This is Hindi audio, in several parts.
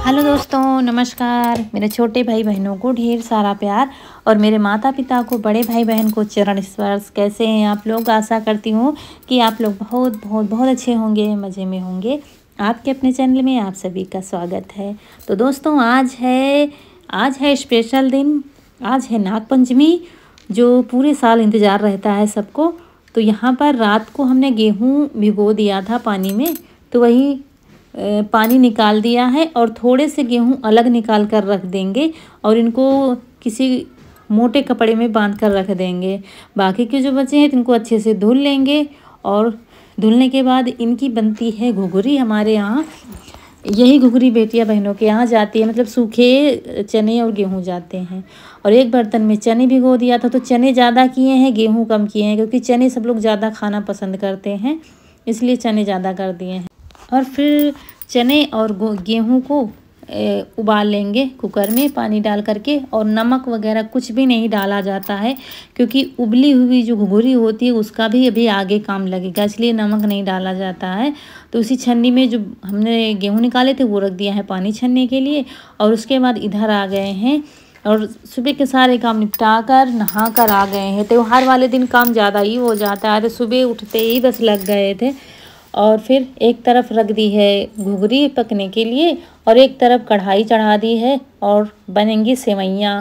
हेलो दोस्तों, नमस्कार। मेरे छोटे भाई बहनों को ढेर सारा प्यार और मेरे माता पिता को, बड़े भाई बहन को चरण स्पर्श। कैसे हैं आप लोग? आशा करती हूँ कि आप लोग बहुत बहुत बहुत अच्छे होंगे, मज़े में होंगे। आपके अपने चैनल में आप सभी का स्वागत है। तो दोस्तों, आज है स्पेशल दिन। आज है नागपंचमी, जो पूरे साल इंतज़ार रहता है सबको। तो यहाँ पर रात को हमने गेहूँ भिगो दिया था पानी में, तो वही पानी निकाल दिया है और थोड़े से गेहूं अलग निकाल कर रख देंगे और इनको किसी मोटे कपड़े में बांध कर रख देंगे। बाकी के जो बचे हैं इनको अच्छे से धुल लेंगे और धुलने के बाद इनकी बनती है घुघरी। हमारे यहाँ यही घुघरी बेटियां बहनों के यहाँ जाती है, मतलब सूखे चने और गेहूं जाते हैं। और एक बर्तन में चने भिगो दिया था, तो चने ज़्यादा किए हैं, गेहूँ कम किए हैं, क्योंकि चने सब लोग ज़्यादा खाना पसंद करते हैं, इसलिए चने ज़्यादा कर दिए हैं। और फिर चने और गेहूं को उबाल लेंगे कुकर में पानी डाल करके। और नमक वगैरह कुछ भी नहीं डाला जाता है, क्योंकि उबली हुई जो घुघरी होती है उसका भी अभी आगे काम लगेगा, इसलिए नमक नहीं डाला जाता है। तो उसी छन्नी में जो हमने गेहूं निकाले थे वो रख दिया है पानी छन्ने के लिए। और उसके बाद इधर आ गए हैं और सुबह के सारे काम निपटा कर नहा कर आ गए हैं। त्योहार वाले दिन काम ज़्यादा ही हो जाता है, तो सुबह उठते ही बस लग गए थे। और फिर एक तरफ रख दी है घुघरी पकने के लिए और एक तरफ कढ़ाई चढ़ा दी है और बनेंगी सेवइयाँ।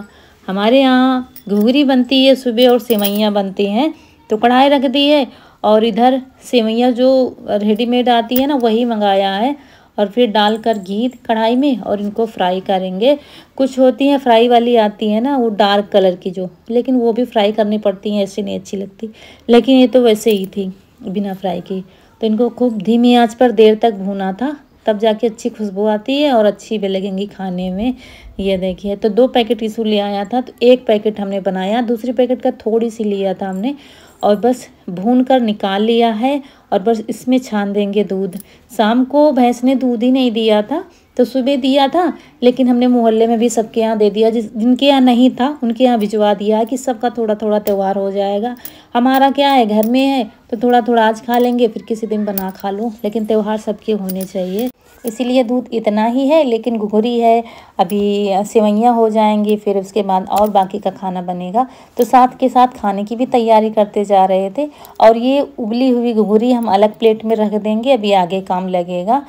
हमारे यहाँ घुघरी बनती है सुबह और सेवइयाँ बनती हैं, तो कढ़ाई रख दी है और इधर सेवइयाँ जो रेडीमेड आती है ना वही मंगाया है। और फिर डालकर घी कढ़ाई में और इनको फ्राई करेंगे। कुछ होती हैं फ्राई वाली आती है ना, वो डार्क कलर की जो, लेकिन वो भी फ्राई करनी पड़ती हैं, ऐसे नहीं अच्छी लगती। लेकिन ये तो वैसे ही थी बिना फ्राई की। तो इनको खूब धीमी आंच पर देर तक भूना था, तब जाके अच्छी खुशबू आती है और अच्छी भी लगेंगी खाने में। ये देखिए, तो 2 पैकेट टिशू ले आया था, तो 1 पैकेट हमने बनाया, दूसरे पैकेट का थोड़ी सी लिया था हमने और बस भून कर निकाल लिया है। और बस इसमें छान देंगे दूध। शाम को भैंस ने दूध ही नहीं दिया था, तो सुबह दिया था, लेकिन हमने मोहल्ले में भी सबके यहाँ दे दिया। जिनके यहाँ नहीं था उनके यहाँ भिजवा दिया कि सबका थोड़ा थोड़ा त्यौहार हो जाएगा। हमारा क्या है, घर में है तो थोड़ा थोड़ा आज खा लेंगे, फिर किसी दिन बना खा लो, लेकिन त्यौहार सबके होने चाहिए, इसीलिए दूध इतना ही है। लेकिन घुघरी है, अभी सेवइयाँ हो जाएंगी, फिर उसके बाद और बाकी का खाना बनेगा। तो साथ के साथ खाने की भी तैयारी करते जा रहे थे। और ये उबली हुई घुघरी हम अलग प्लेट में रख देंगे, अभी आगे काम लगेगा।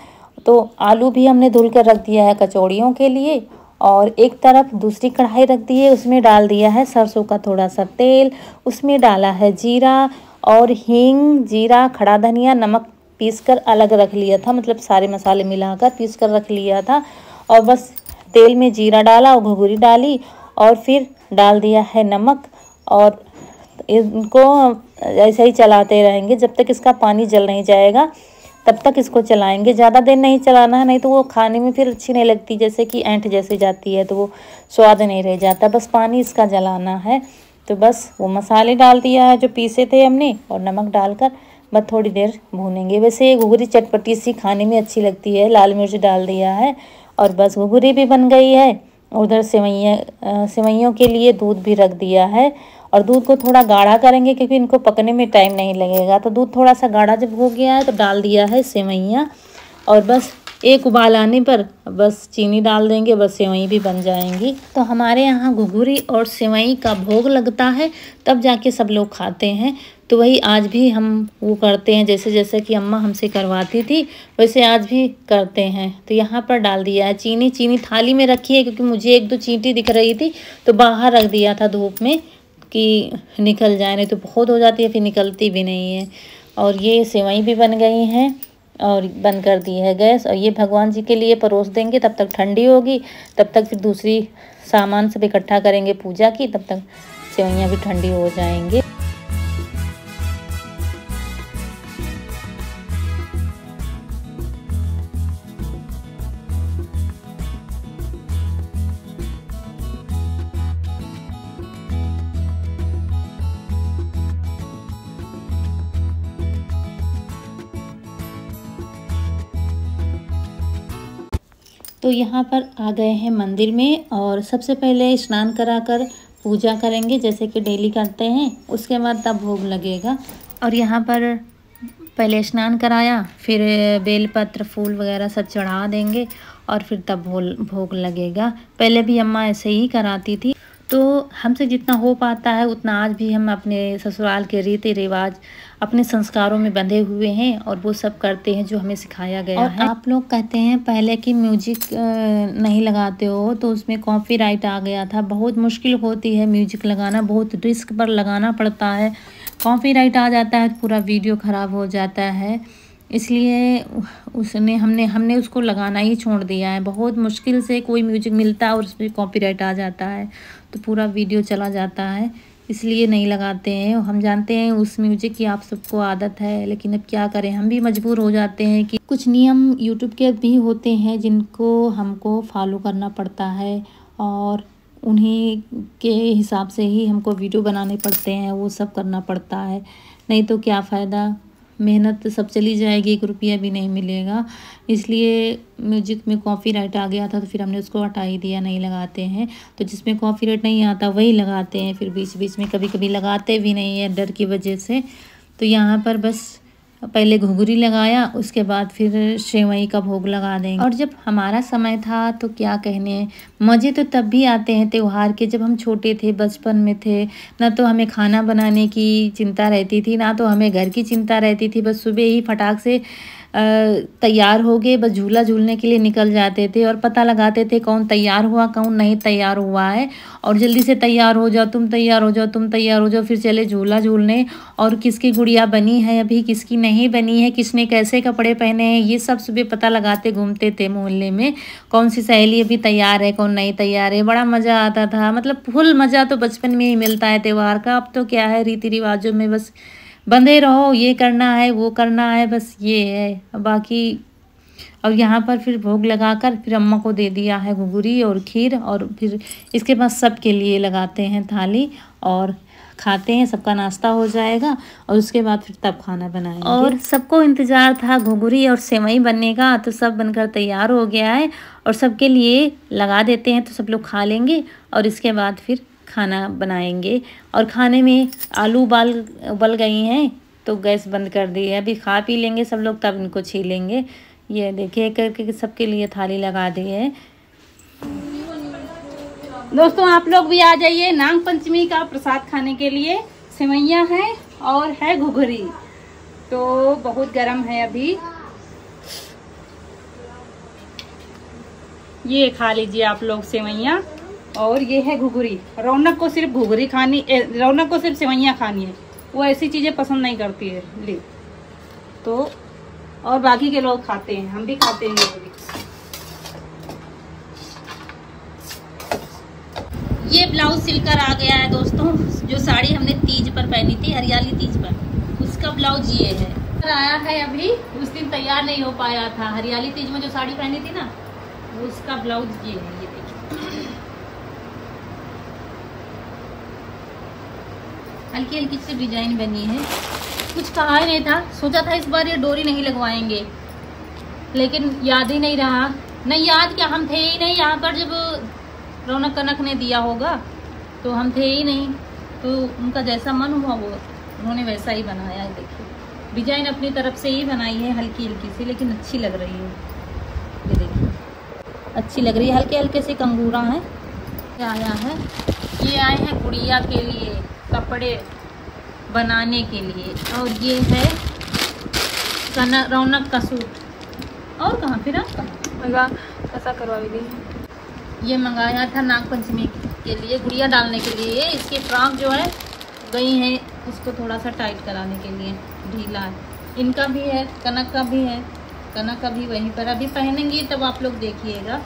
तो आलू भी हमने धुल कर रख दिया है कचौड़ियों के लिए। और एक तरफ दूसरी कढ़ाई रख दी है, उसमें डाल दिया है सरसों का थोड़ा सा तेल, उसमें डाला है जीरा और हींग, जीरा, खड़ा धनिया, नमक पीस कर अलग रख लिया था, मतलब सारे मसाले मिलाकर पीस कर रख लिया था। और बस तेल में जीरा डाला और घुघरी डाली और फिर डाल दिया है नमक। और इनको ऐसे ही चलाते रहेंगे जब तक इसका पानी जल नहीं जाएगा, तब तक इसको चलाएंगे। ज़्यादा देर नहीं चलाना है, नहीं तो वो खाने में फिर अच्छी नहीं लगती, जैसे कि ऐंठ जैसे जाती है, तो वो स्वाद नहीं रह जाता। बस पानी इसका जलाना है। तो बस वो मसाले डाल दिया है जो पीसे थे हमने और नमक डालकर बस थोड़ी देर भूनेंगे। वैसे ये घुघरी चटपटी सी खाने में अच्छी लगती है, लाल मिर्च डाल दिया है और बस घुघरी भी बन गई है। उधर सेवइयों के लिए दूध भी रख दिया है और दूध को थोड़ा गाढ़ा करेंगे, क्योंकि इनको पकने में टाइम नहीं लगेगा। तो दूध थोड़ा सा गाढ़ा जब हो गया है तो डाल दिया है सेवइयाँ और बस एक उबाल आने पर बस चीनी डाल देंगे, बस सेवई भी बन जाएंगी। तो हमारे यहाँ घुघरी और सेवई का भोग लगता है, तब जाके सब लोग खाते हैं। तो वही आज भी हम वो करते हैं, जैसे जैसे कि अम्मा हमसे करवाती थी वैसे आज भी करते हैं। तो यहाँ पर डाल दिया है चीनी थाली में रखी है, क्योंकि मुझे 1-2 चींटी दिख रही थी, तो बाहर रख दिया था धूप में कि निकल जाए, नहीं तो बहुत हो जाती है फिर निकलती भी नहीं है। और ये सेवई भी बन गई हैं और बंद कर दी है गैस। और ये भगवान जी के लिए परोस देंगे, तब तक ठंडी होगी, तब तक फिर दूसरी सामान सब इकट्ठा करेंगे पूजा की, तब तक सेवइयाँ भी ठंडी हो जाएंगी। तो यहाँ पर आ गए हैं मंदिर में और सबसे पहले स्नान कराकर पूजा करेंगे, जैसे कि डेली करते हैं। उसके बाद तब भोग लगेगा। और यहाँ पर पहले स्नान कराया, फिर बेलपत्र फूल वगैरह सब चढ़ा देंगे और फिर तब भोग लगेगा। पहले भी अम्मा ऐसे ही कराती थी, तो हमसे जितना हो पाता है उतना आज भी हम अपने ससुराल के रीति रिवाज, अपने संस्कारों में बंधे हुए हैं और वो सब करते हैं जो हमें सिखाया गया है। आप लोग कहते हैं पहले कि म्यूजिक नहीं लगाते हो, तो उसमें कॉपीराइट आ गया था। बहुत मुश्किल होती है म्यूजिक लगाना, बहुत रिस्क पर लगाना पड़ता है। कॉपीराइट आ जाता है तो पूरा वीडियो ख़राब हो जाता है, इसलिए हमने उसको लगाना ही छोड़ दिया है। बहुत मुश्किल से कोई म्यूजिक मिलता है और उस पर कॉपीराइट आ जाता है तो पूरा वीडियो चला जाता है, इसलिए नहीं लगाते हैं। हम जानते हैं उस म्यूजिक की आप सबको आदत है, लेकिन अब क्या करें, हम भी मजबूर हो जाते हैं कि कुछ नियम यूट्यूब के भी होते हैं जिनको हमको फॉलो करना पड़ता है और उन्हीं के हिसाब से ही हमको वीडियो बनाने पड़ते हैं, वो सब करना पड़ता है। नहीं तो क्या फ़ायदा, मेहनत सब चली जाएगी, 1 रुपया भी नहीं मिलेगा। इसलिए म्यूजिक में कॉपीराइट आ गया था तो फिर हमने उसको हटा ही दिया, नहीं लगाते हैं। तो जिसमें कॉपीराइट नहीं आता वही लगाते हैं, फिर बीच बीच में कभी कभी लगाते भी नहीं है डर की वजह से। तो यहाँ पर बस पहले घुंघरी लगाया, उसके बाद फिर सेवई का भोग लगा देंगे। और जब हमारा समय था तो क्या कहने, मज़े तो तब भी आते हैं त्यौहार के, जब हम छोटे थे, बचपन में थे। ना तो हमें खाना बनाने की चिंता रहती थी, ना तो हमें घर की चिंता रहती थी। बस सुबह ही फटाक से तैयार हो गए, बस झूला झूलने के लिए निकल जाते थे और पता लगाते थे कौन तैयार हुआ कौन नहीं तैयार हुआ है, और जल्दी से तैयार हो जाओ, तुम तैयार हो जाओ, तुम तैयार हो जाओ, फिर चले झूला झूलने। और किसकी गुड़िया बनी है अभी, किसकी नहीं बनी है, किसने कैसे कपड़े पहने हैं, ये सब सुबह पता लगाते घूमते थे मोहल्ले में, कौन सी सहेली अभी तैयार है कौन नहीं तैयार है। बड़ा मज़ा आता था, मतलब फुल मज़ा तो बचपन में ही मिलता है त्यौहार का। अब तो क्या है, रीति रिवाजों में बस बंधे रहो, ये करना है वो करना है, बस ये है बाकी। और यहाँ पर फिर भोग लगाकर फिर अम्मा को दे दिया है घुघरी और खीर, और फिर इसके बाद सबके लिए लगाते हैं थाली और खाते हैं, सबका नाश्ता हो जाएगा और उसके बाद फिर तब खाना बनाएंगे। और सबको इंतज़ार था घुघरी और सेवई बनने का, तो सब बनकर तैयार हो गया है और सबके लिए लगा देते हैं, तो सब लोग खा लेंगे और इसके बाद फिर खाना बनाएंगे। और खाने में आलू उबल गई हैं तो गैस बंद कर दी है, अभी खा पी लेंगे सब लोग तब इनको छीलेंगे। ये देखिए करके सबके लिए थाली लगा दी है। दोस्तों आप लोग भी आ जाइए नाग पंचमी का प्रसाद खाने के लिए। सेवैयाँ हैं और है घुघरी, तो बहुत गर्म है अभी। ये खा लीजिए आप लोग सेवैयाँ, और ये है घुघरी। रौनक को सिर्फ घुघरी खानी, रौनक को सिर्फ सेवैयाँ खानी है, वो ऐसी चीजें पसंद नहीं करती है। ले तो और बाकी के लोग खाते हैं, हम भी खाते हैं घुघरी। ये ब्लाउज सिलकर आ गया है दोस्तों, जो साड़ी हमने तीज पर पहनी थी, हरियाली तीज पर, उसका ब्लाउज ये है। आया है अभी, उस दिन तैयार नहीं हो पाया था, हरियाली तीज में जो साड़ी पहनी थी ना, उसका ब्लाउज ये है। ये देखिए हल्की हल्की सी डिजाइन बनी है, कुछ कहा ही नहीं था। सोचा था इस बार ये डोरी नहीं लगवाएंगे, लेकिन याद ही नहीं रहा। नहीं याद क्या, हम थे ही नहीं यहाँ पर जब रौनक कनक ने दिया होगा, तो हम थे ही नहीं। तो उनका जैसा मन हुआ वो उन्होंने वैसा ही बनाया है। देखिए डिजाइन अपनी तरफ से ही बनाई है, हल्की हल्की सी, लेकिन अच्छी लग रही है। ये देखिए अच्छी लग रही है, हल्के हल्के से कंगूरा है। क्या आया है, ये आए हैं गुड़िया के लिए कपड़े बनाने के लिए, और ये है रौनक का सूट। और कहाँ फिर ऐसा करवा दी, ये मंगाया था नाग पंचमी के लिए, गुड़िया डालने के लिए। इसके फ्रॉक जो है गई है, उसको थोड़ा सा टाइट कराने के लिए, ढीला है। इनका भी है, कनक का भी है, कनक का भी वहीं पर अभी पहनेंगी तब आप लोग देखिएगा।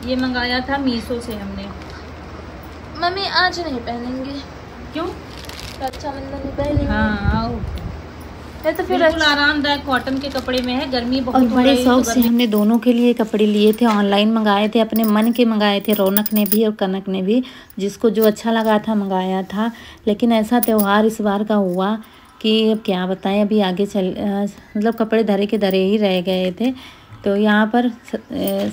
ये मंगाया था मीशो से हमने। मम्मी आज नहीं पहनेंगे, क्यों? रक्षाबंधन में पहनेंगे। हाँ आओ, तो फिर बिल्कुल आरामदायक कॉटन के कपड़े में है, गर्मी बहुत। और बड़े शौक से हमने दोनों के लिए कपड़े लिए थे, ऑनलाइन मंगाए थे, अपने मन के मंगाए थे, रौनक ने भी और कनक ने भी, जिसको जो अच्छा लगा था मंगाया था। लेकिन ऐसा त्यौहार इस बार का हुआ कि अब क्या बताएं, अभी आगे मतलब कपड़े धरे के धरे ही रह गए थे। तो यहाँ पर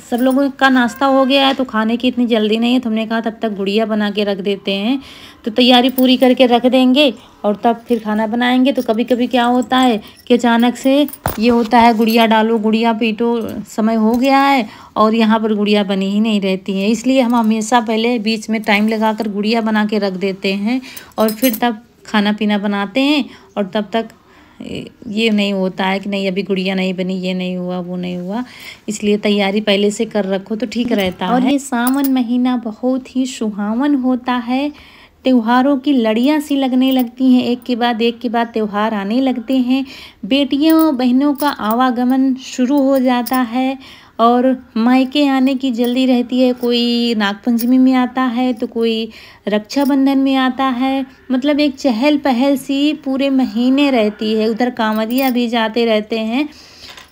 सब लोगों का नाश्ता हो गया है, तो खाने की इतनी जल्दी नहीं है, तो हमने कहा तब तक गुड़िया बना के रख देते हैं। तो तैयारी पूरी करके रख देंगे और तब फिर खाना बनाएंगे। तो कभी कभी क्या होता है कि अचानक से ये होता है गुड़िया डालो गुड़िया पीटो, समय हो गया है और यहाँ पर गुड़िया बनी ही नहीं रहती है। इसलिए हम हमेशा पहले बीच में टाइम लगाकर गुड़िया बना के रख देते हैं और फिर तब खाना पीना बनाते हैं। और तब तक ये नहीं होता है कि नहीं अभी गुड़िया नहीं बनी, ये नहीं हुआ, वो नहीं हुआ। इसलिए तैयारी पहले से कर रखो तो ठीक रहता है। और ये सावन महीना बहुत ही सुहावन होता है। त्योहारों की लड़ियाँ सी लगने लगती हैं, एक के बाद त्योहार आने लगते हैं। बेटियों बहनों का आवागमन शुरू हो जाता है और मायके आने की जल्दी रहती है। कोई नागपंचमी में आता है तो कोई रक्षाबंधन में आता है। मतलब एक चहल पहल सी पूरे महीने रहती है। उधर कांवरिया भी जाते रहते हैं,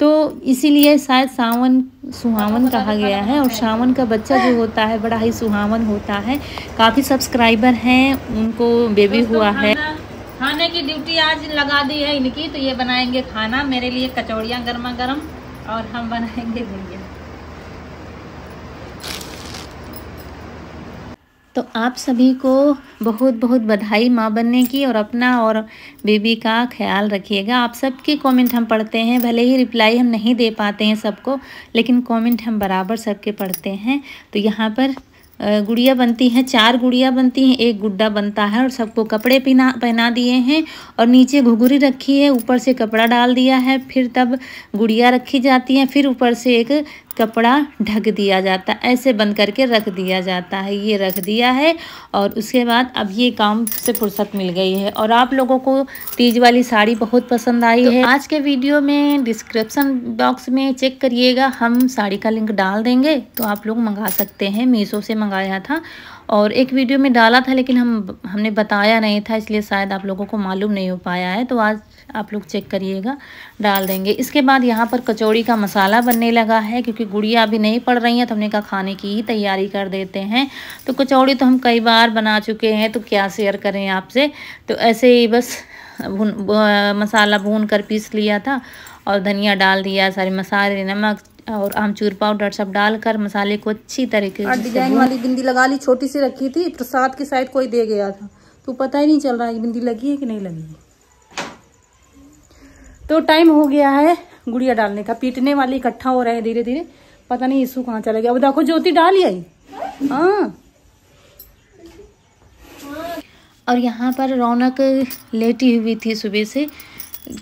तो इसीलिए शायद सावन सुहावन कहा गया है। और सावन का बच्चा जो होता है बड़ा ही सुहावन होता है। काफ़ी सब्सक्राइबर हैं, उनको बेबी हुआ है। खाने की ड्यूटी आज लगा दी है इनकी, तो ये बनाएंगे खाना मेरे लिए, कचौड़ियाँ गर्मा गर्म, और हम बनाएंगे गुड़िया। तो आप सभी को बहुत बहुत बधाई माँ बनने की, और अपना और बेबी का ख्याल रखिएगा। आप सबके कमेंट हम पढ़ते हैं, भले ही रिप्लाई हम नहीं दे पाते हैं सबको, लेकिन कमेंट हम बराबर सबके पढ़ते हैं। तो यहाँ पर गुड़िया बनती हैं, 4 गुड़िया बनती हैं, 1 गुड्डा बनता है। और सबको कपड़े पहना दिए हैं और नीचे घुघुरी रखी है, ऊपर से कपड़ा डाल दिया है। फिर तब गुड़िया रखी जाती है, फिर ऊपर से एक कपड़ा ढक दिया जाता है, ऐसे बंद करके रख दिया जाता है। ये रख दिया है और उसके बाद अब ये काम से फुर्सत मिल गई है। और आप लोगों को तीज वाली साड़ी बहुत पसंद आई है। आज के वीडियो में डिस्क्रिप्शन बॉक्स में चेक करिएगा, हम साड़ी का लिंक डाल देंगे, तो आप लोग मंगा सकते हैं। मीशो से मंगाया था और एक वीडियो में डाला था, लेकिन हमने बताया नहीं था, इसलिए शायद आप लोगों को मालूम नहीं हो पाया है। तो आज आप लोग चेक करिएगा, डाल देंगे। इसके बाद यहाँ पर कचौड़ी का मसाला बनने लगा है, क्योंकि गुड़िया अभी नहीं पड़ रही हैं, तो हमने कहा खाने की ही तैयारी कर देते हैं। तो कचौड़ी तो हम कई बार बना चुके हैं, तो क्या शेयर करें आपसे। तो ऐसे ही बस मसाला भून कर पीस लिया था और धनिया डाल दिया, सारे मसाले, नमक और आमचूर पाउडर सब डालकर मसाले को अच्छी तरीके से। डिजाइन वाली बिंदी लगा ली, छोटी सी रखी थी, प्रसाद की शायद कोई दे गया था, तो पता ही नहीं चल रहा है बिंदी लगी है कि नहीं लगी है। तो टाइम हो गया है गुड़िया डालने का, पीटने वाले इकट्ठा हो रहे हैं धीरे धीरे, पता नहीं यीशु कहाँ चला गया। अब देखो ज्योति डाल आई। हाँ, और यहाँ पर रौनक लेटी हुई थी सुबह से,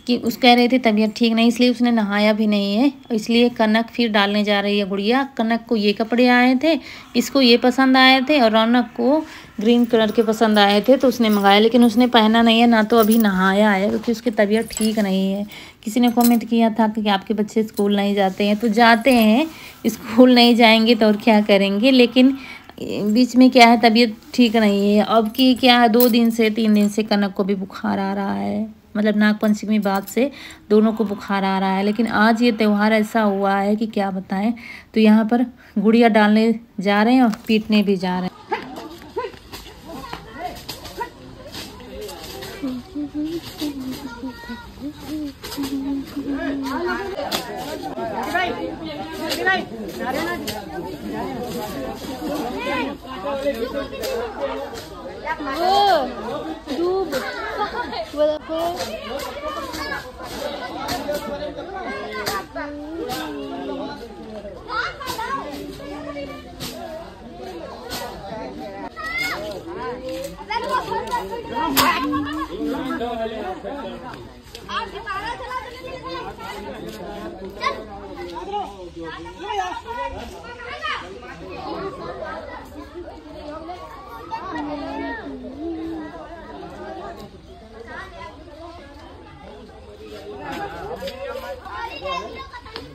कि उस कह रही थी तबीयत ठीक नहीं, इसलिए उसने नहाया भी नहीं है। इसलिए कनक फिर डालने जा रही है गुड़िया। कनक को ये कपड़े आए थे, इसको ये पसंद आए थे, और रौनक को ग्रीन कलर के पसंद आए थे, तो उसने मंगाया, लेकिन उसने पहना नहीं है, ना तो अभी नहाया है, क्योंकि उसकी तबीयत ठीक नहीं है। किसी ने कमेंट किया था कि आपके बच्चे स्कूल नहीं जाते हैं, तो जाते हैं, स्कूल नहीं जाएंगे तो और क्या करेंगे। लेकिन बीच में क्या है, तबीयत ठीक नहीं है। अब की क्या है, 2 दिन से 3 दिन से कनक को भी बुखार आ रहा है, मतलब नागपंचमी बाद से दोनों को बुखार आ रहा है। लेकिन आज ये त्यौहार ऐसा हुआ है कि क्या बताएं। तो यहाँ पर गुड़िया डालने जा रहे हैं और पीटने भी जा रहे हैं।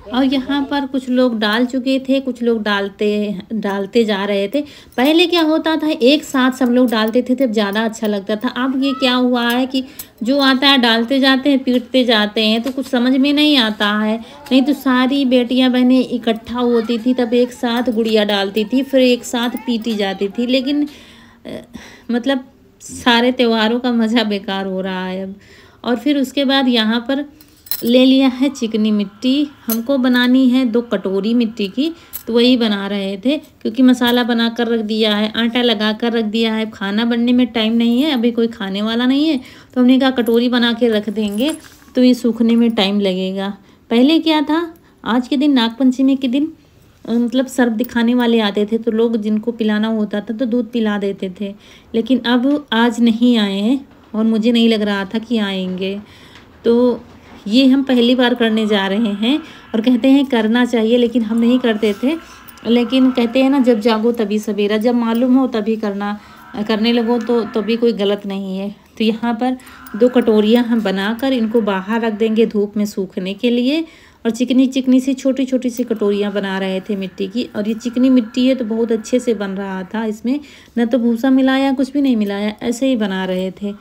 और यहाँ पर कुछ लोग डाल चुके थे, कुछ लोग डालते जा रहे थे। पहले क्या होता था, एक साथ सब लोग डालते थे, तब ज़्यादा अच्छा लगता था। अब ये क्या हुआ है कि जो आता है डालते जाते हैं, पीटते जाते हैं, तो कुछ समझ में नहीं आता है। नहीं तो सारी बेटियां बहनें इकट्ठा होती थी, तब एक साथ गुड़िया डालती थी, फिर एक साथ पीटी जाती थी। लेकिन मतलब सारे त्योहारों का मज़ा बेकार हो रहा है अब। और फिर उसके बाद यहाँ पर ले लिया है चिकनी मिट्टी, हमको बनानी है 2 कटोरी मिट्टी की, तो वही बना रहे थे क्योंकि मसाला बना कर रख दिया है, आटा लगा कर रख दिया है, खाना बनने में टाइम नहीं है, अभी कोई खाने वाला नहीं है, तो हमने कहा कटोरी बना के रख देंगे तो ये सूखने में टाइम लगेगा। पहले क्या था, आज के दिन नागपंचमी के दिन मतलब सर्फ दिखाने वाले आते थे तो लोग जिनको पिलाना होता था तो दूध पिला देते थे, लेकिन अब आज नहीं आए हैं और मुझे नहीं लग रहा था कि आएंगे। तो ये हम पहली बार करने जा रहे हैं और कहते हैं करना चाहिए, लेकिन हम नहीं करते थे, लेकिन कहते हैं ना जब जागो तभी सवेरा, जब मालूम हो तभी करने लगो तो तभी कोई गलत नहीं है। तो यहाँ पर 2 कटोरियाँ हम बनाकर इनको बाहर रख देंगे धूप में सूखने के लिए, और चिकनी चिकनी सी छोटी छोटी सी कटोरियाँ बना रहे थे मिट्टी की। और ये चिकनी मिट्टी है तो बहुत अच्छे से बन रहा था, इसमें न तो भूसा मिलाया कुछ भी नहीं मिलाया, ऐसे ही बना रहे थे।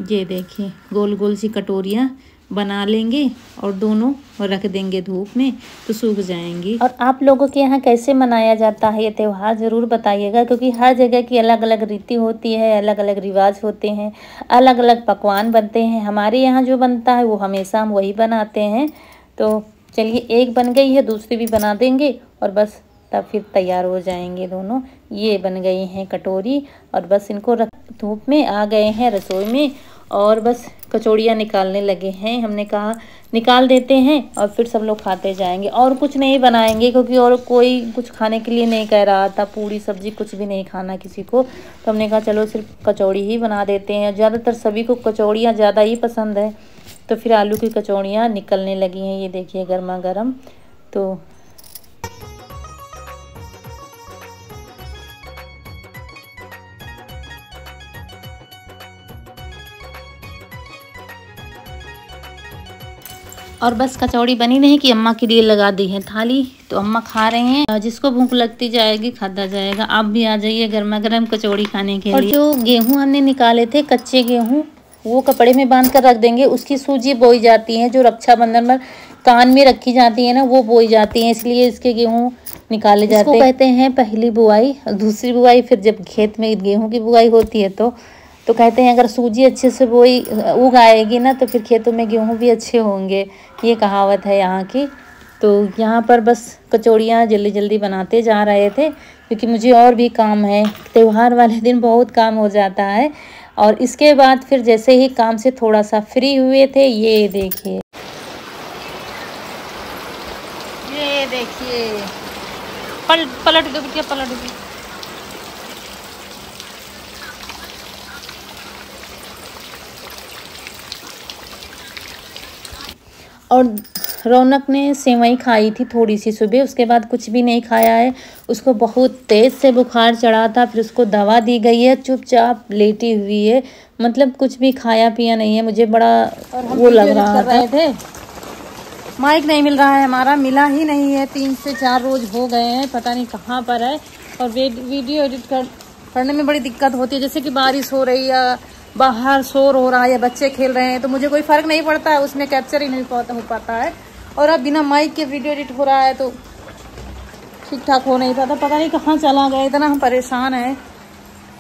ये देखिए गोल गोल सी कटोरियाँ बना लेंगे और दोनों रख देंगे धूप में तो सूख जाएंगी। और आप लोगों के यहाँ कैसे मनाया जाता है ये त्यौहार ज़रूर बताइएगा, क्योंकि हर जगह की अलग अलग रीति होती है, अलग अलग रिवाज होते हैं, अलग अलग पकवान बनते हैं। हमारे यहाँ जो बनता है वो हमेशा हम वही बनाते हैं। तो चलिए एक बन गई है, दूसरी भी बना देंगे और बस तब फिर तैयार हो जाएंगे दोनों। ये बन गई हैं कटोरी और बस इनको धूप में आ गए हैं रसोई में और बस कचौड़ियाँ निकालने लगे हैं। हमने कहा निकाल देते हैं और फिर सब लोग खाते जाएंगे, और कुछ नहीं बनाएंगे क्योंकि और कोई कुछ खाने के लिए नहीं कह रहा था, पूरी सब्जी कुछ भी नहीं खाना किसी को। तो हमने कहा चलो सिर्फ कचौड़ी ही बना देते हैं, ज़्यादातर सभी को कचौड़ियाँ ज़्यादा ही पसंद है। तो फिर आलू की कचौड़ियाँ निकलने लगी हैं, ये देखिए गर्मा गर्म। तो और बस कचौड़ी बनी नहीं कि अम्मा के लिए लगा दी है थाली, तो अम्मा खा रहे हैं। जिसको भूख लगती जाएगी खाता जाएगा। आप भी आ जाइए गर्मा गर्म कचौड़ी खाने के लिए। और जो गेहूं हमने निकाले थे कच्चे गेहूं, वो कपड़े में बांध कर रख देंगे। उसकी सूजी बोई जाती है, जो रक्षाबंधन पर कान में रखी जाती है ना, वो बोई जाती है, इसलिए इसके गेहूं निकाले जाते हैं। कहते हैं पहली बुआई, दूसरी बुआई फिर जब खेत में गेहूँ की बुआई होती है तो कहते हैं अगर सूजी अच्छे से बोई उग आएगी ना तो फिर खेतों में गेहूं भी अच्छे होंगे, ये कहावत है यहाँ की। तो यहाँ पर बस कचौड़ियाँ जल्दी जल्दी बनाते जा रहे थे क्योंकि मुझे और भी काम है। त्यौहार वाले दिन बहुत काम हो जाता है। और इसके बाद फिर जैसे ही काम से थोड़ा सा फ्री हुए थे, ये देखिए पलट दो बिटिया, पलट दो। और रौनक ने सेवई खाई थी थोड़ी सी सुबह, उसके बाद कुछ भी नहीं खाया है। उसको बहुत तेज़ से बुखार चढ़ा था, फिर उसको दवा दी गई है, चुपचाप लेटी हुई है, मतलब कुछ भी खाया पिया नहीं है। मुझे बड़ा वो लग रहा था। माइक नहीं मिल रहा है हमारा, मिला ही नहीं है। 3 से 4 रोज हो गए हैं, पता नहीं कहाँ पर है। और वीडियो एडिट करने में बड़ी दिक्कत होती है, जैसे कि बारिश हो रही है, बाहर शोर हो रहा है या बच्चे खेल रहे हैं, तो मुझे कोई फर्क नहीं पड़ता है, उसमें कैप्चर ही नहीं हो पाता है। और अब बिना माइक के वीडियो एडिट हो रहा है तो ठीक ठाक हो नहीं पाता। पता नहीं कहाँ चला गया, इतना हम परेशान हैं।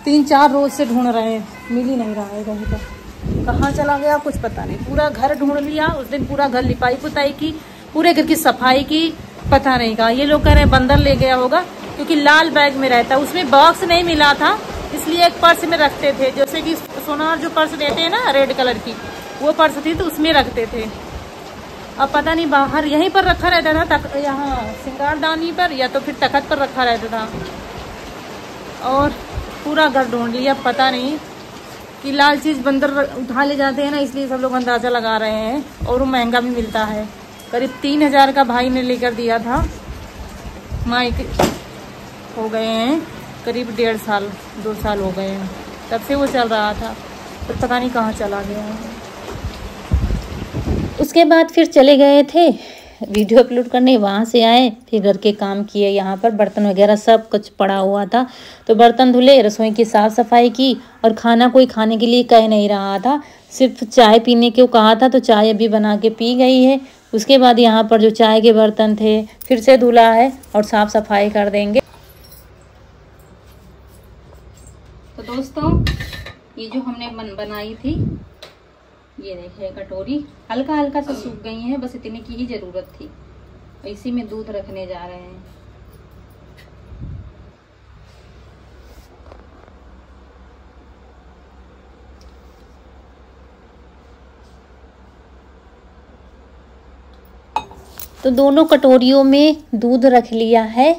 3-4 रोज से ढूंढ रहे हैं, मिल ही नहीं रहा है कहीं पर। कहाँ चला गया कुछ पता नहीं। पूरा घर ढूंढ लिया, उस दिन पूरा घर लिपाई पुताई की, पूरे घर की सफाई की, पता नहीं कहा। ये लोग कह रहे हैं बंदर ले गया होगा, क्योंकि लाल बैग में रहता है, उसमें बॉक्स नहीं मिला था, इसलिए एक पर्स में रखते थे। जैसे कि सोनार जो पर्स देते हैं ना रेड कलर की, वो पर्स थी तो उसमें रखते थे। अब पता नहीं बाहर यहीं पर रखा रहता था, यहाँ सिंगारदानी पर या तो फिर तखत पर रखा रहता था। और पूरा घर ढूंढ लिया, पता नहीं कि लाल चीज़ बंदर उठा ले जाते हैं ना, इसलिए सब लोग अंदाज़ा लगा रहे हैं। और वो महंगा भी मिलता है, करीब 3000 का भाई ने लेकर दिया था। माइक हो गए हैं करीब 1.5 साल 2 साल हो गए हैं, तब से वो चल रहा था, तो पता नहीं कहाँ चला गया है। उसके बाद फिर चले गए थे वीडियो अपलोड करने, वहाँ से आए फिर घर के काम किए। यहाँ पर बर्तन वगैरह सब कुछ पड़ा हुआ था, तो बर्तन धुले, रसोई की साफ़ सफाई की। और खाना कोई खाने के लिए कह नहीं रहा था, सिर्फ चाय पीने को कहा था, तो चाय अभी बना के पी गई है। उसके बाद यहाँ पर जो चाय के बर्तन थे फिर से धुला है और साफ़ सफाई कर देंगे। तो दोस्तों ये जो हमने बनाई थी ये देखिए कटोरी हल्का हल्का सा सूख गई है, बस इतने की ही जरूरत थी। इसी में दूध रखने जा रहे हैं। तो दोनों कटोरियों में दूध रख लिया है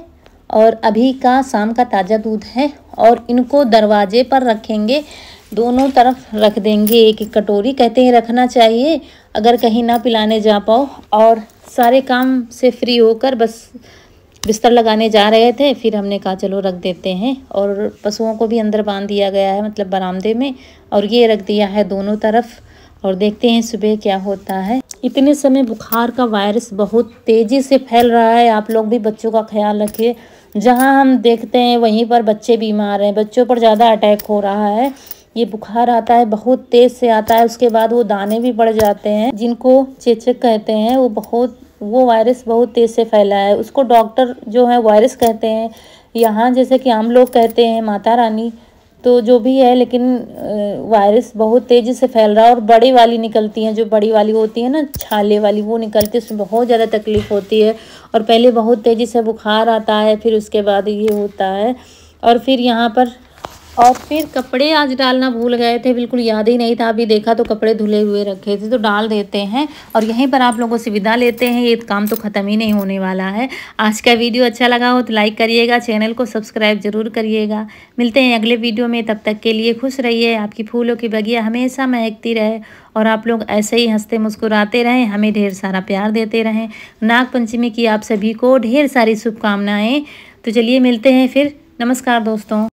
और अभी का शाम का ताज़ा दूध है और इनको दरवाजे पर रखेंगे, दोनों तरफ रख देंगे एक एक कटोरी। कहते हैं रखना चाहिए अगर कहीं ना पिलाने जा पाओ। और सारे काम से फ्री होकर बस बिस्तर लगाने जा रहे थे, फिर हमने कहा चलो रख देते हैं। और पशुओं को भी अंदर बांध दिया गया है, मतलब बरामदे में, और ये रख दिया है दोनों तरफ। और देखते हैं सुबह क्या होता है। इतने समय बुखार का वायरस बहुत तेज़ी से फैल रहा है। आप लोग भी बच्चों का ख्याल रखिए। जहां हम देखते हैं वहीं पर बच्चे बीमार हैं, बच्चों पर ज़्यादा अटैक हो रहा है। ये बुखार आता है, बहुत तेज़ से आता है, उसके बाद वो दाने भी बढ़ जाते हैं, जिनको चेचक कहते हैं। वो वायरस बहुत तेज़ से फैला है। उसको डॉक्टर जो है वायरस कहते हैं, यहाँ जैसे कि हम लोग कहते हैं माता रानी, तो जो भी है, लेकिन वायरस बहुत तेज़ी से फैल रहा है। और बड़ी वाली निकलती हैं, जो बड़ी वाली होती है ना, छाले वाली, वो निकलती है, उसमें बहुत ज़्यादा तकलीफ़ होती है। और पहले बहुत तेज़ी से बुखार आता है, फिर उसके बाद ये होता है। और फिर यहाँ पर फिर कपड़े आज डालना भूल गए थे, बिल्कुल याद ही नहीं था। अभी देखा तो कपड़े धुले हुए रखे थे, तो डाल देते हैं और यहीं पर आप लोगों से विदा लेते हैं। ये काम तो ख़त्म ही नहीं होने वाला है। आज का वीडियो अच्छा लगा हो तो लाइक करिएगा, चैनल को सब्सक्राइब जरूर करिएगा। मिलते हैं अगले वीडियो में, तब तक के लिए खुश रहिए। आपकी फूलों की बगिया हमेशा महकती रहे और आप लोग ऐसे ही हंसते मुस्कुराते रहें, हमें ढेर सारा प्यार देते रहें। नाग पंचमी की आप सभी को ढेर सारी शुभकामनाएँ। तो चलिए मिलते हैं फिर। नमस्कार दोस्तों।